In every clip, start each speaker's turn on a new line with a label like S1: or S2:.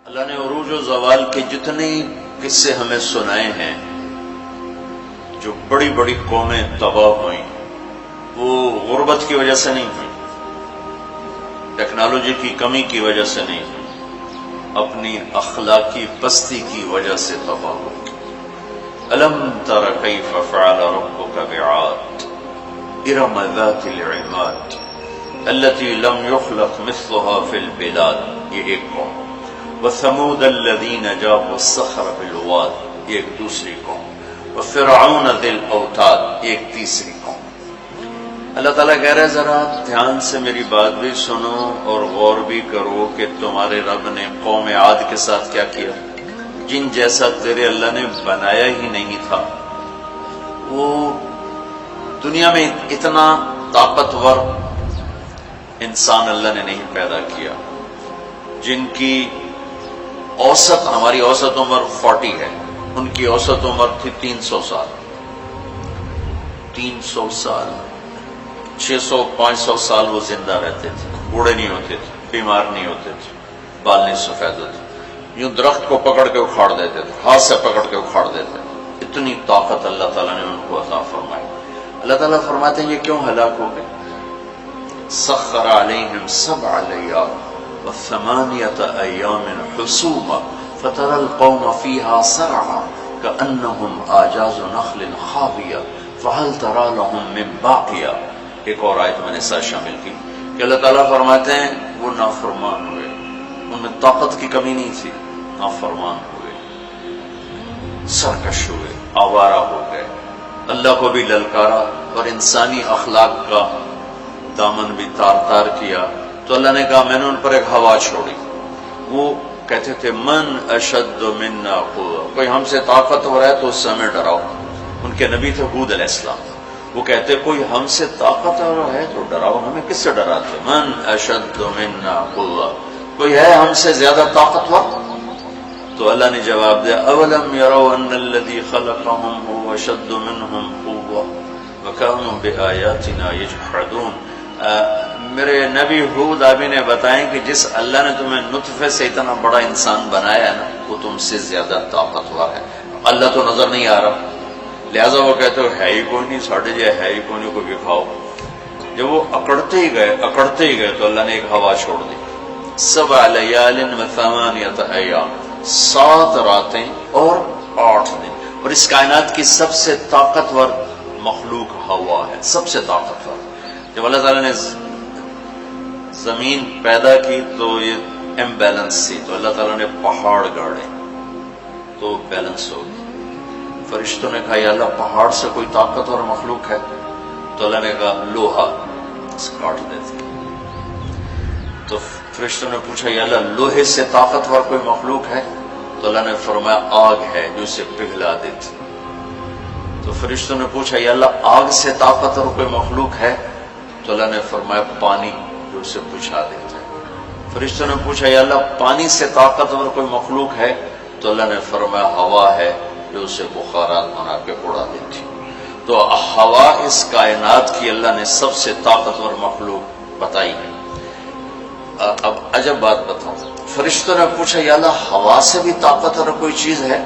S1: اللہ نے عروج و زوال کے جتنے قصے ہمیں سنائے ہیں، جو بڑی بڑی قومیں تباہ ہوئیں وہ غربت کی وجہ سے نہیں ہوئی، ٹیکنالوجی کی کمی کی وجہ سے نہیں ہوئی، اپنی اخلاقی پستی کی وجہ سے تباہ ہوئی۔ الم تر کیف فعل ربک بعاد ارم ذات العماد التي لم يخلق مثلها في البلاد، یہ ایک قوم۔ وثمود الذين جابوا الصخر بالواد، ایک دوسری قوم۔ وفرعون ذی الاوتاد، ایک تیسری قوم۔ اللہ تعالیٰ کہہ رہے ذرا دھیان سے میری بات بھی سنو اور غور بھی کرو کہ تمہارے رب نے قوم عاد کے ساتھ کیا کیا، جن جیسا تیرے اللہ نے بنایا ہی نہیں تھا۔ وہ دنیا میں اتنا طاقتور انسان اللہ نے نہیں پیدا کیا، جن کی اوسط، ہماری اوسط عمر 40 ہے، ان کی اوسط عمر تھی 300 سال، 300 سال، 600-500 سال وہ زندہ رہتے تھے، بوڑھے نہیں ہوتے تھے، بیمار نہیں ہوتے تھے، بال نہیں سفید ہوتے، یوں درخت کو پکڑ کے اکھاڑ دیتے تھے، ہاتھ سے پکڑ کے اکھاڑ دیتے، اتنی طاقت اللہ تعالیٰ نے ان کو عطا فرمائی۔ اللہ تعالیٰ فرماتے ہیں یہ کیوں ہلاک ہو گئے؟ سخر علیہم 7 لیال وثمانیۃ ایام حسوما فتری القوم فیہا صرعا کأنہم اعجاز نخل خاویہ فہل تری لہم من باقیہ۔ ایک اور آیت میں نے ساتھ شامل کی کہ اللہ تعالیٰ فرماتے ہیں وہ نافرمان ہوئے، ان میں طاقت کی کمی نہیں تھی، نافرمان ہوئے، سرکش ہوئے، آوارہ ہو گئے، اللہ کو بھی للکارا اور انسانی اخلاق کا دامن بھی تار تار کیا۔ تو اللہ نے کہا میں نے ان پر ایک ہوا چھوڑی، وہ کہتے تھے من اشد منا قوة، کوئی ہم سے طاقتور ہے تو اس سے ہمیں ڈراؤ۔ ان کے نبی تھے ہود علیہ السلام، وہ کہتے کوئی ہم سے طاقتور ہے تو ڈراؤ، ہمیں کس سے ڈراتے؟ من اشد منا قوة، کوئی ہے ہم سے زیادہ طاقتور؟ تو اللہ نے جواب دیا اولم یروا ان الذی خلقهم هو اشد منهم قوة وكانوا بآیاتنا یجحدون۔ میرے نبی ہود آبی نے بتائیں کہ جس اللہ نے تمہیں نطفے سے اتنا بڑا انسان بنایا ہے نا، وہ تم سے زیادہ طاقتور ہے۔ اللہ تو نظر نہیں آ رہا، لہذا وہ کہتے ہو ہے ہی کوئی نہیں، ساڑھے جائے ہے ہی کوئی نہیں، کو دکھاؤ۔ جب وہ اکڑتے ہی گئے تو اللہ نے ایک ہوا چھوڑ دی، 7 لیال وثمانیۃ ایام، 7 راتیں اور 8 دن۔ اور اس کائنات کی سب سے طاقتور مخلوق ہوا ہے، سب سے طاقتور۔ جب اللہ تعالیٰ نے زمین پیدا کی تو یہ امبیلنس تھی، تو اللہ تعالیٰ نے پہاڑ گاڑے تو بیلنس ہو گئی۔ فرشتوں نے کہا یا اللہ پہاڑ سے کوئی طاقتور مخلوق ہے؟ تو اللہ نے کہا لوہا، کاٹ دیتے۔ تو فرشتوں نے پوچھا یا اللہ لوہے سے طاقتور کوئی مخلوق ہے؟ تو اللہ نے فرمایا آگ ہے جو اسے پگھلا دیتی۔ تو فرشتوں نے پوچھا یا اللہ آگ سے طاقتور کوئی مخلوق ہے؟ تو اللہ نے فرمایا پانی جو اسے بجھا دیتا ہے۔ فرشتوں نے پوچھا یا اللہ پانی سے طاقتور کوئی مخلوق ہے؟ تو اللہ نے فرمایا ہوا ہے جو اسے بخارات بنا کے اڑا دیتی۔ تو ہوا اس کائنات کی اللہ نے سب سے طاقتور مخلوق بتائی ہے۔ اب عجب بات بتاؤں، فرشتوں نے پوچھا یا اللہ ہوا سے بھی طاقتور کوئی چیز ہے؟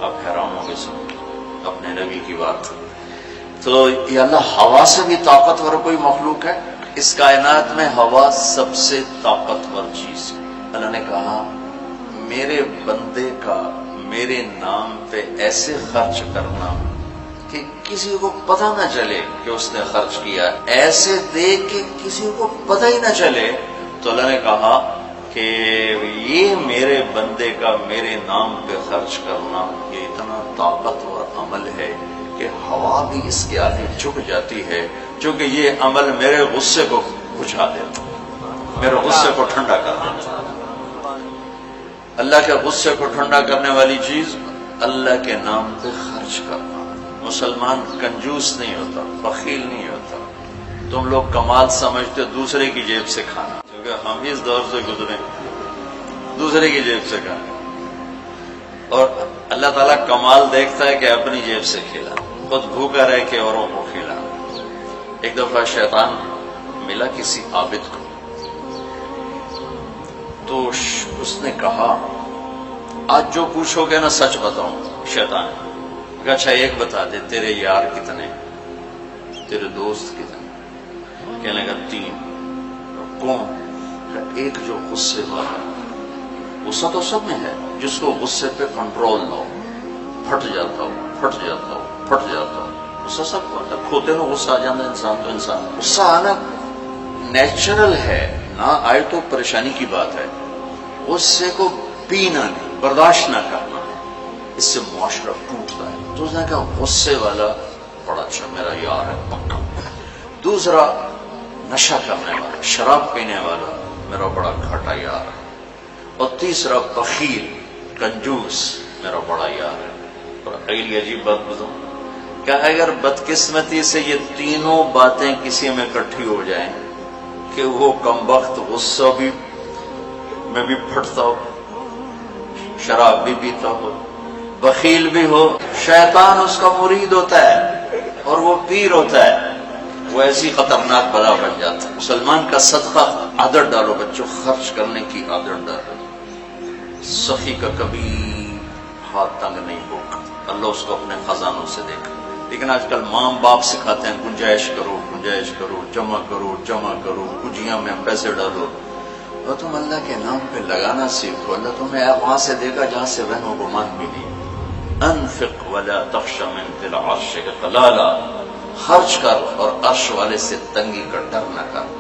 S1: اب حیران ہو گئے سب اپنے نبی کی بات۔ تو یا اللہ ہوا سے بھی طاقتور کوئی مخلوق ہے؟ اس کائنات میں ہوا سب سے طاقتور چیز ہے۔ اللہ نے کہا میرے بندے کا میرے نام پہ ایسے خرچ کرنا کہ کسی کو پتہ نہ چلے کہ اس نے خرچ کیا، ایسے دے کہ کسی کو پتہ ہی نہ چلے۔ تو اللہ نے کہا کہ یہ میرے بندے کا میرے نام پہ خرچ کرنا یہ اتنا طاقتور عمل ہے کہ ہوا بھی اس کے آگے جھک جاتی ہے، چونکہ یہ عمل میرے غصے کو بجھا دیتا، میرے غصے کو ٹھنڈا کر دیتا۔ اللہ کے غصے کو ٹھنڈا کرنے والی چیز اللہ کے نام پہ خرچ کرنا۔ مسلمان کنجوس نہیں ہوتا، بخیل نہیں ہوتا۔ تم لوگ کمال سمجھتے دوسرے کی جیب سے کھانا، کیونکہ ہم اس دور سے گزرے دوسرے کی جیب سے کھانا، اور اللہ تعالیٰ کمال دیکھتا ہے کہ اپنی جیب سے کھلا، خود بھوکا رہ کے اوروں کو کھلا۔ ایک دفعہ شیطان ملا کسی عابد کو، تو اس نے کہا آج جو پوچھو گے نا سچ بتاؤں. شیطان کہ اچھا ایک بتا دے، تیرے یار کتنے، تیرے دوست کتنے؟ کہنے لگا 3. کون؟ ایک جو غصے والا. غصہ تو سب میں ہے، جس کو غصے پہ کنٹرول نہ ہو، پھٹ جاتا ہو پھٹ جاتا ہو پھٹ جاتا ہو. غصہ سب کو آتا ہے، کھوتے میں غصہ آ جاتا ہے انسان. تو انسان غصہ آنا نیچرل ہے، نہ آئے تو پریشانی کی بات ہے. غصے کو پینا نہیں، برداشت نہ کرنا، اس سے معاشرہ ٹوٹتا ہے. تو اس نے کہا غصے والا بڑا اچھا میرا یار ہے پکا. دوسرا نشہ کرنے والا، شراب پینے والا میرا بڑا گھاٹا یار ہے. اور تیسرا بخیل کنجوس میرا بڑا یار ہے. اور اگلی عجیب بات بتاؤں کہ اگر بدقسمتی سے یہ تینوں باتیں کسی میں اکٹھی ہو جائیں کہ وہ کمبخت غصہ بھی میں بھی پھٹتا ہو، شراب بھی پیتا ہو، بخیل بھی ہو، شیطان اس کا مرید ہوتا ہے اور وہ پیر ہوتا ہے، وہ ایسی خطرناک بلا بن جاتا ہے. مسلمان کا صدقہ عادت ڈالو بچوں، خرچ کرنے کی عادت ڈالو. سخی کا کبھی ہاتھ تنگ نہیں ہوگا، اللہ اس کو اپنے خزانوں سے دے گا. لیکن آج کل ماں باپ سکھاتے ہیں گنجائش کرو گنجائش کرو، جمع کرو جمع کرو، کجیاں میں پیسے ڈالو. اور تم اللہ کے نام پہ لگانا سیکھو، اللہ تمہیں وہاں سے دے گا جہاں سے وہم و گمان بھی نہیں. انفق ولا تخش من ذی العرش اقلالا، خرچ کر اور عرش والے سے تنگی کا ڈر نہ کر.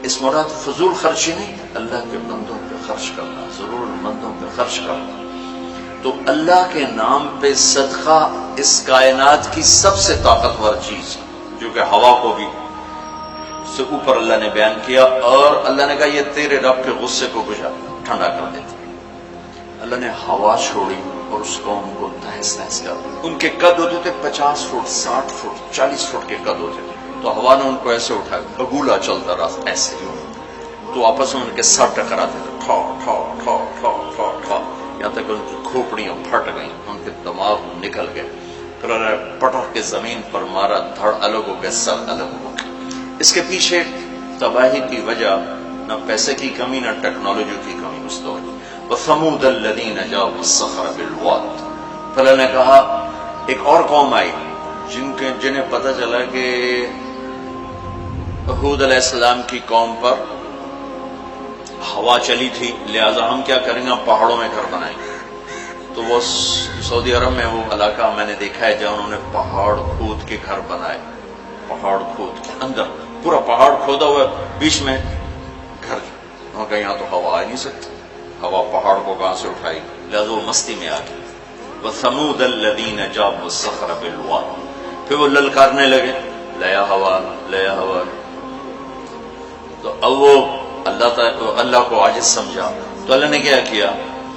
S1: اس مراد فضول خرچی نہیں، اللہ کے بندوں پہ خرچ کرنا، ضرورت مندوں پہ خرچ کرنا. تو اللہ کے نام پہ صدقہ اس کائنات کی سب سے طاقتور چیز، جو کہ ہوا کو بھی سے اوپر اللہ نے بیان کیا. اور اللہ نے کہا یہ تیرے رب کے غصے کو بجھا ٹھنڈا کر دیتی. اللہ نے ہوا چھوڑی اور اس قوم کو تہس نہس کر دیا. ان کے قد ہوتے تھے 50 فٹ 60 فٹ 40 فٹ کے قد ہوتے تھے. تو ہوا نے ان کو ایسے اٹھایا، بگولا چلتا رہا ایسے ہی. تو آپس میں ان کے سر ٹکراتے تھے، ٹھا ٹھا ٹھا ٹھا ٹھا ٹھا، یہاں تک ان کی کھوپڑیاں پھٹ گئیں، ان کے دماغ نکل گئے. پھر انہوں نے پٹخ کے زمین پر مارا، دھڑ الگ ہو گئے، سر الگ ہو گئے. اس کے پیچھے تباہی کی وجہ نہ پیسے کی کمی نہ ٹیکنالوجی کی کمی اس دور. وَثَمُودَ الَّذِينَ جَابُوا الصَّخْرَ بِالْوَادِ. پھر اللہ نے کہا ایک اور قوم آئی جنہیں پتہ چلا کہ ہود علیہ السلام کی قوم پر ہوا چلی تھی، لہذا ہم کیا کریں گے، پہاڑوں میں گھر بنائیں گے. تو وہ سعودی عرب میں وہ علاقہ میں نے دیکھا ہے جہاں انہوں نے پہاڑ کھود کے گھر بنائے. پہاڑ کھود کے اندر پورا پہاڑ کھودا ہوا، بیچ میں گھر. وہاں کہ یہاں تو ہوا آ نہیں سکتی، ہوا پہاڑ کو کہاں سے اٹھائی، لہذا وہ مستی میں آ گئی. وَثَمُودَ الَّذِينَ جَابُوا الصَّخْرَ بِالْوَادِ. پھر وہ للکارنے لگے، لیا ہوا لیا ہوا. تو اب وہ اللہ کو عاجز سمجھا. تو اللہ نے کیا کیا،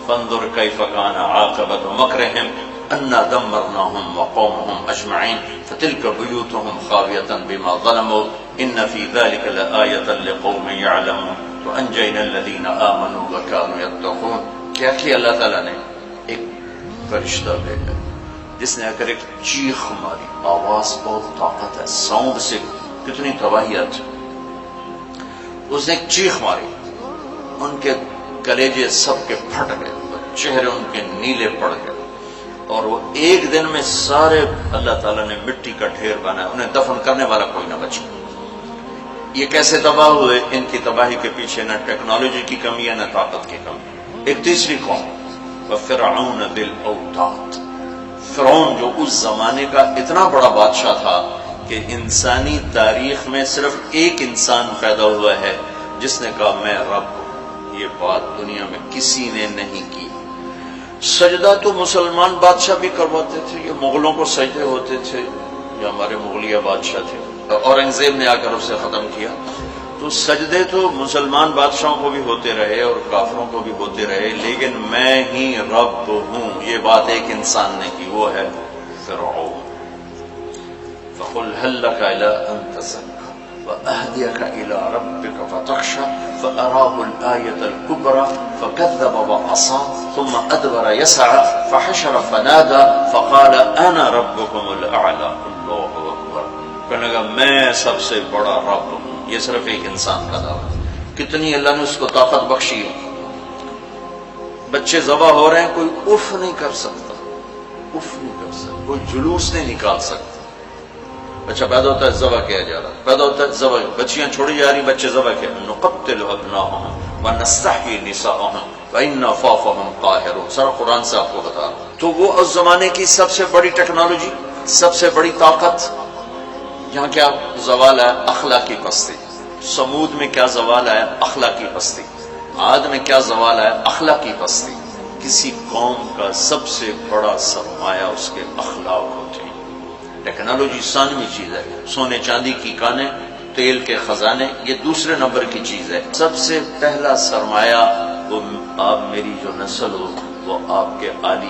S1: فانظر کیف کان عاقبۃ مکرہم انا دمرناہم وقومہم اجمعین فتلک بیوتہم خاویۃ بما ظلموا ان فی ذلک لآیۃ لقوم یعلمون وانجینا الذین آمنوا وکانوا یتقون. کیا کیا اللہ تعالیٰ نے، ایک فرشتہ بھیجا جس نے اگر ایک چیخ ماری، آواز بہت طاقت ہے، ساؤنڈ سے کتنی تباہیت. اس نے ایک چیخ ماری، ان کے کلیجے سب کے پھٹ گئے، چہرے ان کے نیلے پڑ گئے. اور وہ ایک دن میں سارے اللہ تعالیٰ نے مٹی کا ڈھیر بنایا، انہیں دفن کرنے والا کوئی نہ بچا. یہ کیسے تباہ ہوئے؟ ان کی تباہی کے پیچھے نہ ٹیکنالوجی کی کمی ہے نہ طاقت کی کمی. ایک تیسری قوم، وَفِرْعَوْنَ ذِي الْأَوْتَادِ. فرعون جو اس زمانے کا اتنا بڑا بادشاہ تھا کہ انسانی تاریخ میں صرف ایک انسان پیدا ہوا ہے جس نے کہا میں رب ہوں. یہ بات دنیا میں کسی نے نہیں کی. سجدہ تو مسلمان بادشاہ بھی کرواتے تھے، یہ مغلوں کو سجدے ہوتے تھے، جو ہمارے مغلیہ بادشاہ تھے، اورنگزیب نے آ کر اسے ختم کیا. تو سجدے تو مسلمان بادشاہوں کو بھی ہوتے رہے اور کافروں کو بھی ہوتے رہے، لیکن میں ہی رب ہوں یہ بات ایک انسان نے کی، وہ ہے فرعون. فَقُلْ هَلْ لَكَ إِلَىٰ أَن تَزَكَّىٰ وَأَهْدِيَكَ إِلَىٰ رَبِّكَ فَتَخْشَىٰ فَأَرَاهُ الْآيَةَ الْكُبْرَىٰ فَكَذَّبَ وَعَصَىٰ ثُمَّ أَدْبَرَ يَسْعَىٰ فَحَشَرَ فَنَادَىٰ فَقَالَ أَنَا رَبُّكُمُ الْأَعْلَىٰ. اللہ اکبر. کہنے لگا میں سب سے بڑا رب ہوں. یہ صرف ایک انسان کا دعویٰ. کتنی اللہ نے اس کو طاقت بخشی ہے. بچے ذبح ہو رہے ہیں، کوئی اف نہیں کر سکتا، اف نہیں کر سکتا، کوئی جلوس نہیں نکال سکتا۔ بچہ پیدا ہوتا ہے ذبح کیا جا رہا، پیدا ہوتا ہے ذبح، بچیاں چھوڑی جا رہی، بچے ذبح کیا، نقتل ابناءهم ونستحيي نساءهم وإنا فوقهم قاهرون، سارا قرآن سے آپ کو بتا رہا ہوں۔ تو وہ اس زمانے کی سب سے بڑی ٹیکنالوجی، سب سے بڑی طاقت، یہاں کیا زوال ہے؟ اخلاقی پستی۔ سمود میں کیا زوال ہے؟ اخلاقی پستی۔ عاد میں کیا زوال ہے؟ اخلاقی پستی۔ کسی قوم کا سب سے بڑا سرمایہ اس کے اخلاق ہوتے ہیں۔ ٹیکنالوجی ثانوی چیز ہے، سونے چاندی کی کانیں، تیل کے خزانے، یہ دوسرے نمبر کی چیز ہے۔ سب سے پہلا سرمایہ وہ آپ میری جو نسل ہو، وہ آپ کے عالی